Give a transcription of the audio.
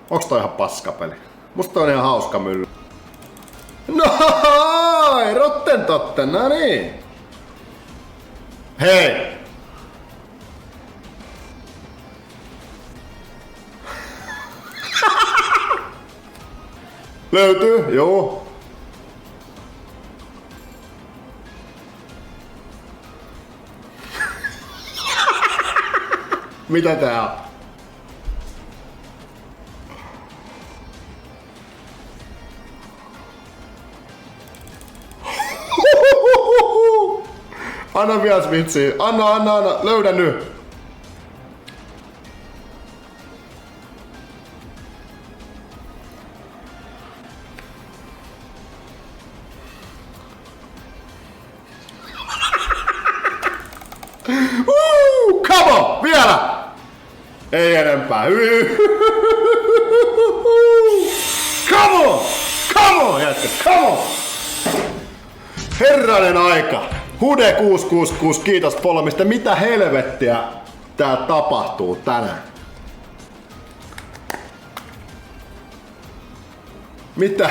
Onks toi ihan paskapeli? Musta toi on ihan hauska mylly. No, rotten totten, no niin. Hei! Löytyy, joo. Mitä tää on? Anna vielä vitsi. Anna. Löydä nyt. Come on! Vielä! Ei enempää. Come on! Come on, jätkä! Come on! Herranen aika! Hude 666, kiitos folomista. Mitä helvettiä tää tapahtuu tänään? Mitä